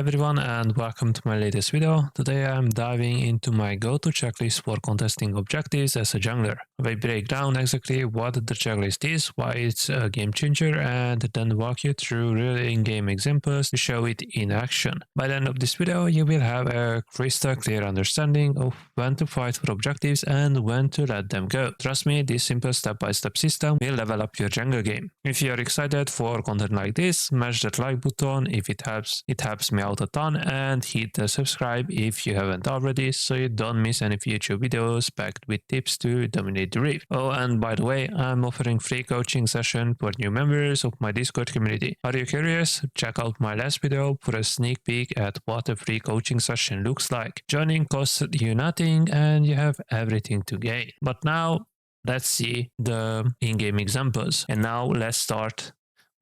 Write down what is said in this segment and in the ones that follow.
everyone and welcome to my latest video. Today I'm diving into my go-to checklist for contesting objectives as a jungler. I break down exactly what the checklist is, why it's a game changer, and then walk you through real in-game examples to show it in action. By the end of this video, you will have a crystal clear understanding of when to fight for objectives and when to let them go. Trust me, this simple step-by-step system will level up your jungle game. If you are excited for content like this, smash that like button if it helps me out a ton, and hit the subscribe if you haven't already so you don't miss any future videos packed with tips to dominate the rift. Oh, and by the way, I'm offering free coaching session for new members of my Discord community. Are you curious? Check out my last video for a sneak peek at what a free coaching session looks like. Joining costs you nothing and you have everything to gain. But now let's see the in-game examples. And now let's start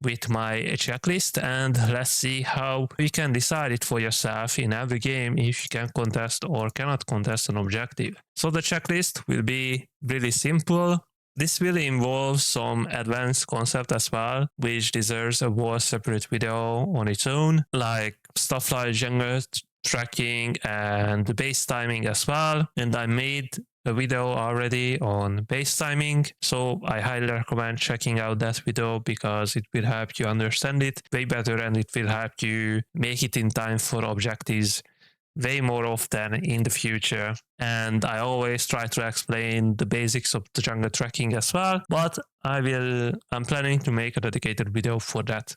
with my checklist and let's see how you can decide it for yourself in every game if you can contest or cannot contest an objective. So the checklist will be really simple. This will involve some advanced concept as well, which deserves a whole separate video on its own, like stuff like jungle tracking and base timing as well. And I made a video already on base timing, so I highly recommend checking out that video because it will help you understand it way better and it will help you make it in time for objectives way more often in the future. And I always try to explain the basics of the jungle tracking as well, but I'm planning to make a dedicated video for that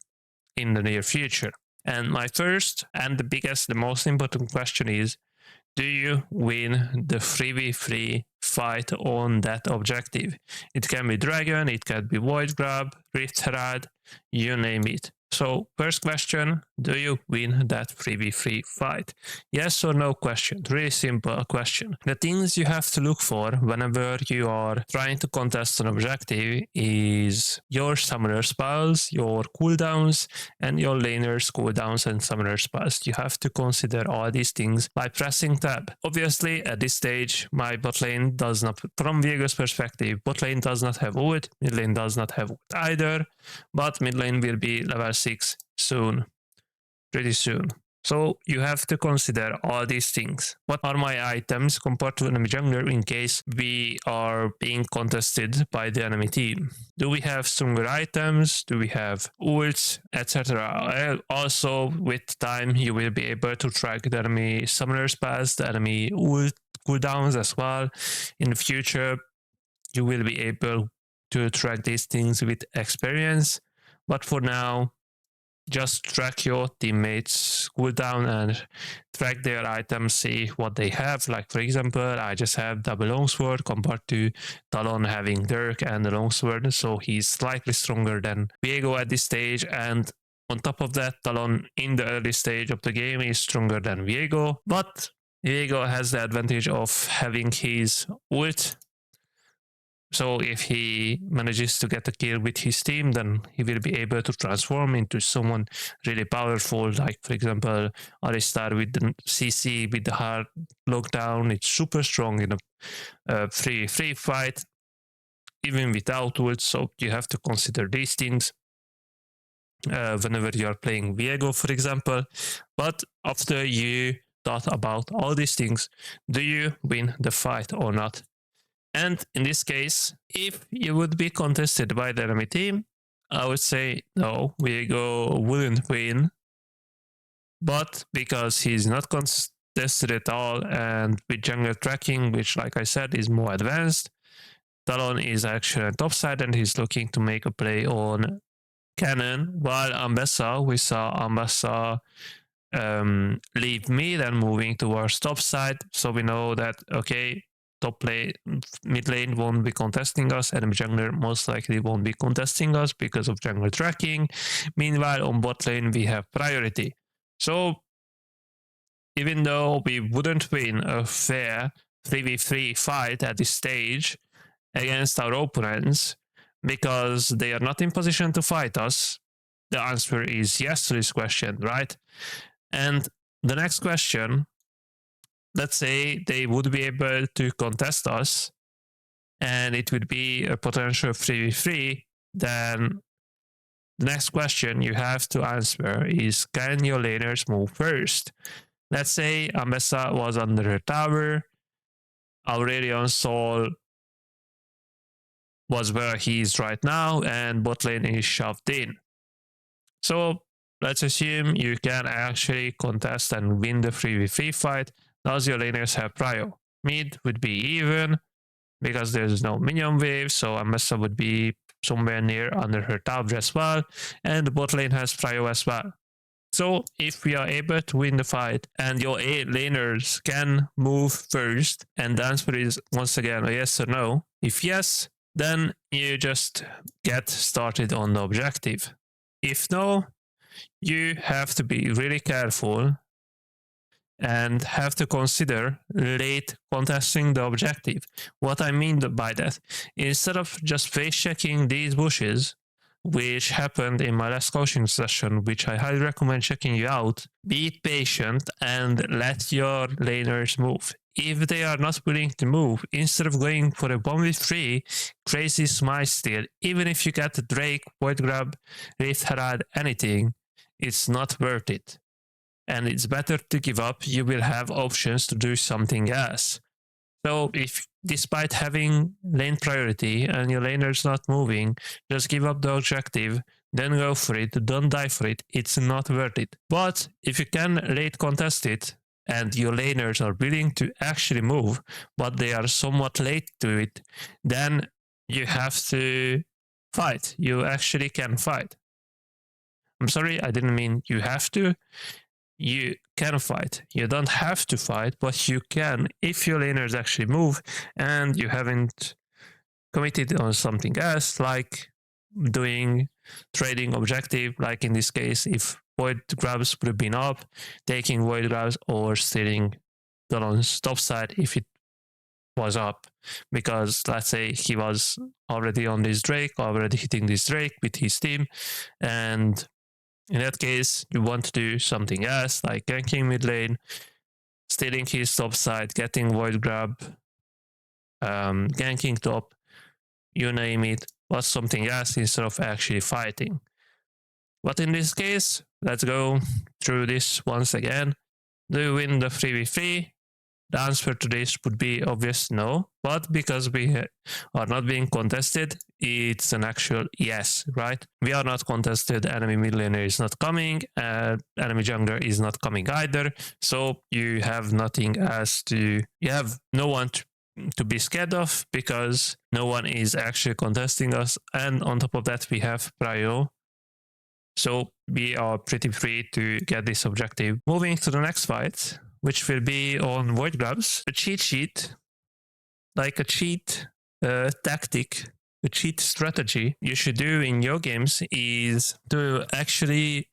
in the near future. And my first and the most important question is, do you win the 3v3 fight on that objective? It can be Dragon, it can be Void Grab, Rift Herald, you name it. So first question, do you win that 3v3 fight? Yes or no question, really simple question. The things you have to look for whenever you are trying to contest an objective is your summoner spells, your cooldowns, and your laner's cooldowns and summoner spells. You have to consider all these things by pressing tab. Obviously at this stage my bot lane does not, from Viego's perspective, bot lane does not have ult, mid lane does not have ult either, but mid lane will be level 6 soon, pretty soon. So you have to consider all these things. What are my items compared to enemy jungler in case we are being contested by the enemy team? Do we have stronger items? Do we have ults, etc.? Also, with time, you will be able to track the enemy summoner spells, the enemy ult cooldowns as well. In the future, you will be able to track these things with experience. But for now, just track your teammates' cooldown and track their items, see what they have. Like for example, I just have double longsword compared to Talon having Dirk and the longsword, so he's slightly stronger than Viego at this stage. And on top of that, Talon in the early stage of the game is stronger than Viego, but Viego has the advantage of having his ult. So if he manages to get a kill with his team, then he will be able to transform into someone really powerful, like for example, Alistar with the CC, with the hard lockdown. It's super strong in a free fight, even without ult, so you have to consider these things whenever you are playing Viego, for example. But after you thought about all these things, do you win the fight or not? And in this case, if you would be contested by the enemy team, I would say no, Viego wouldn't win. But because he's not contested at all, and with jungle tracking, which like I said is more advanced, Talon is actually on top side and he's looking to make a play on cannon, while we saw Ambassa leave mid and moving towards top side. So we know that, okay, mid lane won't be contesting us, and jungler most likely won't be contesting us because of jungle tracking. Meanwhile, on bot lane, we have priority. So even though we wouldn't win a fair 3v3 fight at this stage against our opponents because they are not in position to fight us, the answer is yes to this question, right? And the next question, let's say they would be able to contest us and it would be a potential 3v3, then The next question you have to answer is, can your laners move first? Let's say Ambessa was under her tower, Aurelion Sol was where he is right now, and bot lane is shoved in. So let's assume you can actually contest and win the 3v3 fight. Does your laners have prio? Mid would be even, because there's no minion wave, so Ambessa would be somewhere near under her tower as well, and the bot lane has prio as well. So if we are able to win the fight and your A laners can move first, and the answer is once again a yes or no, if yes, then you just get started on the objective. If no, you have to be really careful and have to consider late contesting the objective. What I mean by that, instead of just face checking these bushes, which happened in my last coaching session, which I highly recommend checking you out, be patient and let your laners move. If they are not willing to move, instead of going for a 1v3, crazy smite steal, even if you get Drake, Void Grab, Rift Herald, anything, it's not worth it. And it's better to give up. You will have options to do something else. So if despite having lane priority and your laner's not moving, just give up the objective, then go for it, don't die for it, it's not worth it. But if you can late contest it and your laners are willing to actually move, but they are somewhat late to it, then you have to fight. You actually can fight. I'm sorry, I didn't mean you have to. You can fight. You don't have to fight, but you can if your laners actually move and you haven't committed on something else, like doing trading objective, like in this case, if void grabs would have been up, taking void grabs or stealing Donon's top side if it was up. Because let's say he was already on this Drake, already hitting this Drake with his team, and in that case, you want to do something else, like ganking mid lane, stealing his top side, getting void grab, ganking top, you name it, but something else instead of actually fighting. But in this case, let's go through this once again. Do you win the 3v3? The answer to this would be obvious no, but because we are not being contested, it's an actual yes, right? We are not contested, enemy mid laner is not coming, enemy jungler is not coming either, so you have nothing else to, you have no one to be scared of because no one is actually contesting us, and on top of that we have prio. So we are pretty free to get this objective. Moving to the next fight, which will be on void grabs. A cheat sheet, like a cheat tactic, a cheat strategy you should do in your games is to actually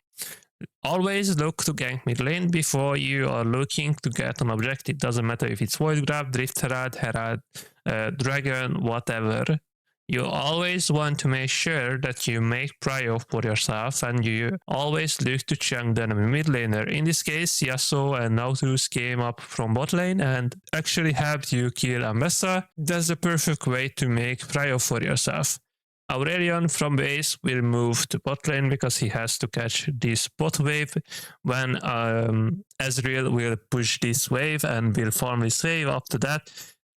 always look to gank mid lane before you are looking to get an objective. Doesn't matter if it's void grab, drift herald, dragon, whatever. You always want to make sure that you make prio for yourself and you always look to chunk the enemy mid laner. In this case, Yasuo and Nautilus came up from bot lane and actually helped you kill Ambessa. That's the perfect way to make prio for yourself. Aurelion from base will move to bot lane because he has to catch this bot wave when Ezreal will push this wave and will farm this wave. After that,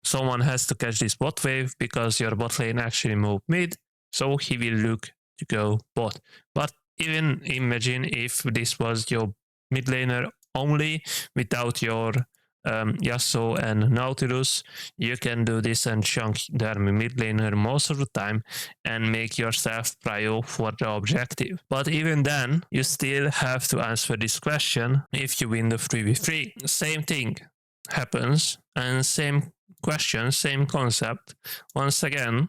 someone has to catch this bot wave because your bot lane actually moved mid, so he will look to go bot. But even imagine if this was your mid laner only without your Yasuo and Nautilus, you can do this and chunk the enemy mid laner most of the time and make yourself prio for the objective. But even then, you still have to answer this question if you win the 3v3. Same thing happens and same question, same concept. Once again,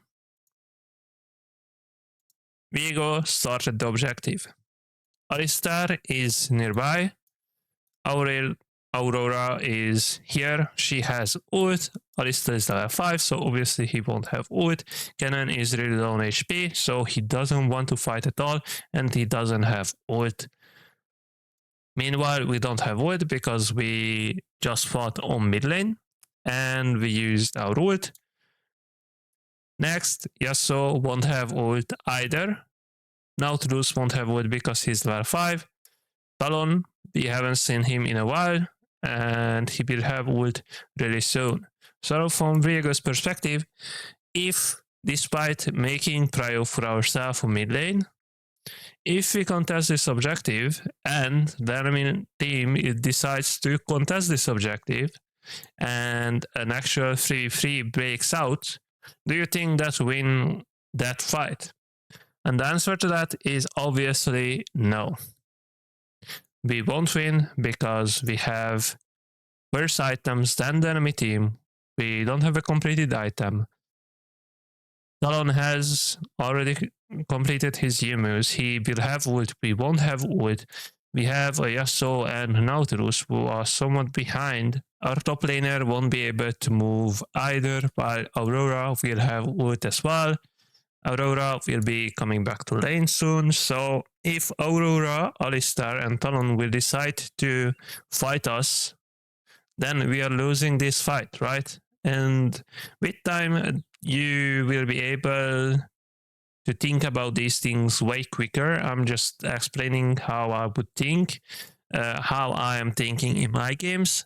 Vigo started the objective. Alistar is nearby. Aurora is here. She has ult. Alistar is level 5, so obviously he won't have ult. Kennen is really low on HP, so he doesn't want to fight at all, and he doesn't have ult. Meanwhile, we don't have ult because we just fought on mid lane, and we used our ult. Next, Yasuo won't have ult either, Nautilus won't have wood because he's level 5. Talon, we haven't seen him in a while, and he will have wood really soon. So from Viego's perspective, if despite making prio for ourselves for mid lane, if we contest this objective and the enemy team decides to contest this objective and an actual 3v3 breaks out, do you think that win that fight? And the answer to that is obviously no. We won't win because we have worse items than the enemy team. We don't have a completed item. Talon has already completed his Emus. He will have wood. We won't have wood. We have a Yasuo and Nautilus who are somewhat behind. Our top laner won't be able to move either, while Aurora will have wood as well. Aurora will be coming back to lane soon, so if Aurora, Alistar and Talon will decide to fight us, then we are losing this fight, right? And with time, you will be able to think about these things way quicker. I'm just explaining how I would think, how I am thinking in my games,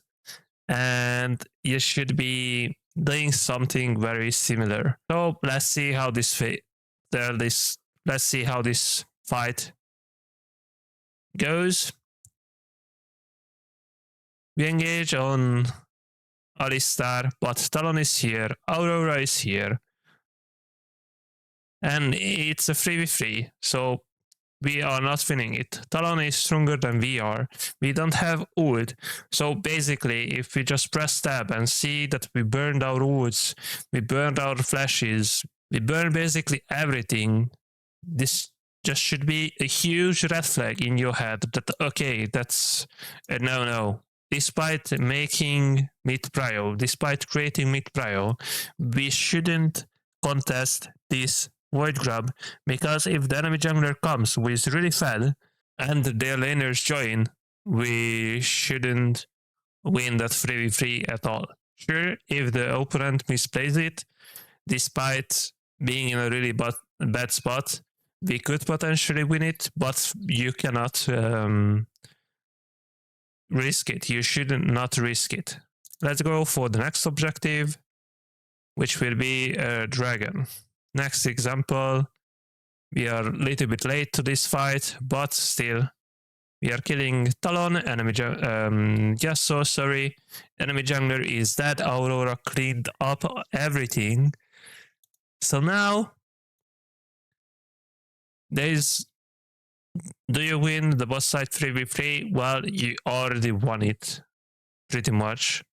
and you should be doing something very similar. So let's see how let's see how this fight goes. We engage on Alistar, but Talon is here, Aurora is here, and it's a 3v3, so we are not winning it. Talon is stronger than we are. We don't have wood. So basically, if we just press tab and see that we burned our woods, we burned our flashes, we burned basically everything, this just should be a huge red flag in your head that, okay, that's a no-no. Despite making mid prio, despite creating mid prio, we shouldn't contest this void grab, because if the enemy jungler comes who is really fed and their laners join, we shouldn't win that 3v3 at all. Sure, if the opponent misplays it, despite being in a really bad spot, we could potentially win it, but you cannot risk it. You should not risk it. Let's go for the next objective, which will be a dragon. Next example, we are a little bit late to this fight, but still, we are killing Talon, enemy Yasuo, sorry. Enemy jungler is dead, Aurora cleaned up everything. So now, do you win the boss fight 3v3? Well, you already won it, pretty much.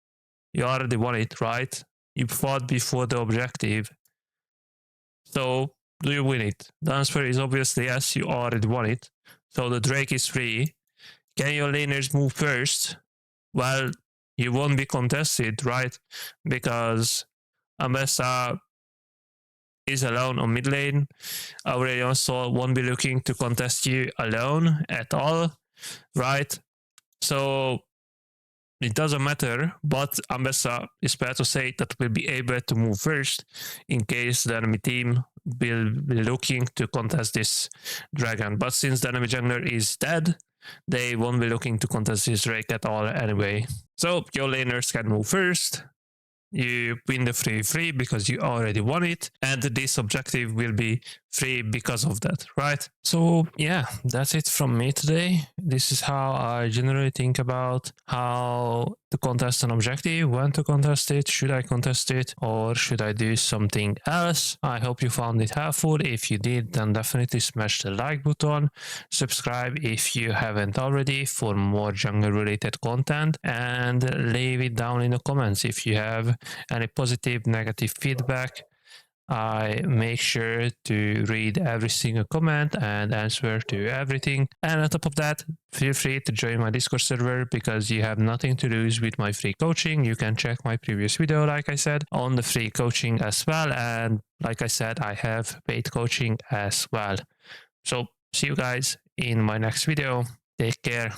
You already won it, right? You fought before the objective. So, do you win it? The answer is obviously yes, you already won it. So the Drake is free. Can your laners move first? Well, you won't be contested, right? Because Ambessa is alone on mid lane. Aurelion Sol won't be looking to contest you alone at all, right? So it doesn't matter, but Ambessa is fair to say that will be able to move first in case the enemy team will be looking to contest this dragon. But since the enemy jungler is dead, they won't be looking to contest this Drake at all anyway. So your laners can move first. You win the 3v3 because you already won it, and this objective will be free because of that, right? So yeah, that's it from me today. This is how I generally think about how to contest an objective, when to contest it, should I contest it, or should I do something else. I hope you found it helpful. If you did, then definitely smash the like button, subscribe if you haven't already for more jungle related content, and leave it down in the comments if you have any positive, negative feedback. I make sure to read every single comment and answer to everything. And on top of that, feel free to join my Discord server because you have nothing to lose with my free coaching. You can check my previous video, like I said, on the free coaching as well. And like I said, I have paid coaching as well. So see you guys in my next video. Take care.